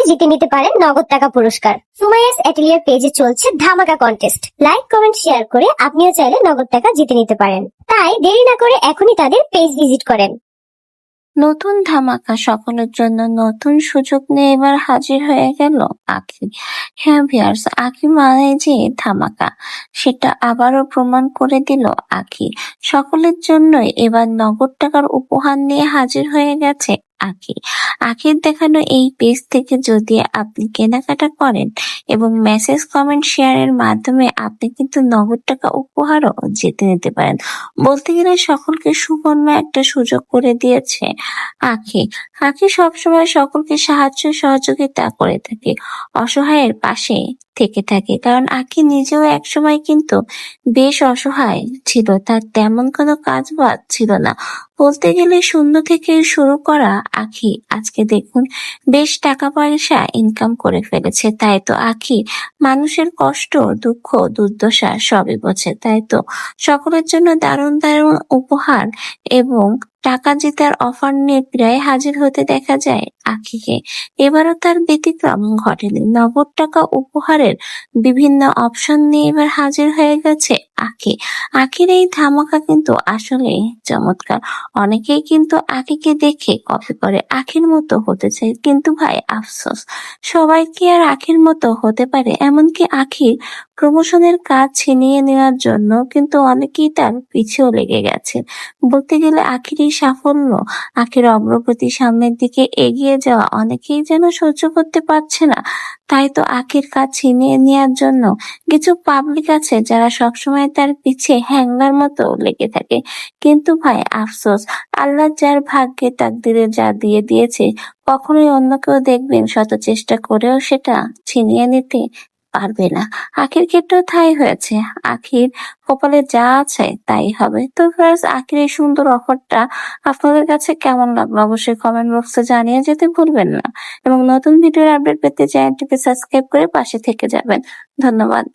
জিতে নিতে পারেন নগদ টাকা পুরস্কার। সুমাইয়াস অ্যাটেলিয়ার পেজে চলছে ধামাকা কন্টেস্ট। লাইক, কমেন্ট, শেয়ার করে আপনিও চাইলে নগদ টাকা জিতে নিতে পারেন। তাই দেরি না করে এখনই তাদের পেজ ভিজিট করেন। নতুন ধামাকা সকলের জন্য নতুন সুযোগ নিয়ে এবার হাজির হয়ে গেল আঁখি। হ্যাঁ ভিউয়ার্স, আঁখি মানে যে ধামাকা সেটা আবারও প্রমাণ করে দিল আঁখি। সকলের জন্যই এবার নগদ টাকার উপহার নিয়ে হাজির হয়ে গেছে আঁখি। আঁখির দেখানো এই পেজ থেকে যদি আপনি কেনাকাটা করেন এবং মেসেজ, কমেন্ট, শেয়ারের মাধ্যমে আপনি কিন্তু নগদ টাকা উপহারও জিতে নিতে পারেন। বলতে গেলে সকলকে সুবর্ণ একটা সুযোগ করে দিয়েছে আঁখি। আঁখি সবসময় সকলকে সাহায্য সহযোগিতা করে থাকে, অসহায়ের পাশে থেকে থাকে। কারণ আঁখি নিজেও একসময় কিন্তু বেশ অসহায় ছিল, তার তেমন কোনো কাজ বাজ ছিল না। বলতে গেলে শূন্য থেকে শুরু করা আঁখি আজকে দেখুন বেশ টাকা পয়সা ইনকাম করে ফেলেছে। তাই তো আঁখি মানুষের কষ্ট, দুঃখ, দুর্দশা সবই বোঝে। তাই তো সকলের জন্য দারুণ দারুণ উপহার এবং টাকা জেতার অফার নিয়ে প্রায় হাজির হতে দেখা যায় আঁখিকে। এবারও তার ব্যতিক্রম ঘটেনি। নগদ টাকা উপহারের বিভিন্ন অপশন নিয়ে এবার হাজির হয়ে গেছে আঁখি। আঁখির এই ধামাকা কিন্তু আসলে চমৎকার। অনেকেই কিন্তু আঁখিকে দেখে কপি করে, আঁখির মতো হতে চায়, কিন্তু ভাই আফসোস, সবাই কি আর আঁখির মতো হতে পারে? এমনকি আঁখির প্রমোশনের কাজ ছিনিয়ে নেওয়ার জন্য কিন্তু অনেকেই তার পিছেও লেগে গেছে। বলতে গেলে আঁখির এই সাফল্য, আঁখির অগ্রগতি, সামনের দিকে এগিয়ে যাওয়া অনেকেই যেন সহ্য করতে পারছে না। তাই তো আঁখির কাজ ছিনিয়ে নেওয়ার জন্য কিছু পাবলিক আছে যারা সবসময় তার পিছে হ্যাংলার মতো লেগে থাকে। কিন্তু ভাই আফসোস, আল্লাহ যার ভাগ্যে তাকদিরে যা দিয়ে দিয়েছে কখনোই অন্য কেউ দেখবেন শত চেষ্টা করেও সেটা ছিনিয়ে নিতে পারবে না। আখির ক্ষেত্রেও তাই হয়েছে। আখির কপালে যা আছে তাই হবে। তো ফার্স্ট আখির এই সুন্দর অফারটা আপনাদের কাছে কেমন লাগলো অবশ্যই কমেন্ট বক্সে জানিয়ে যেতে ভুলবেন না। এবং নতুন ভিডিওর আপডেট পেতে চ্যানেলটিকে সাবস্ক্রাইব করে পাশে থেকে যাবেন। ধন্যবাদ।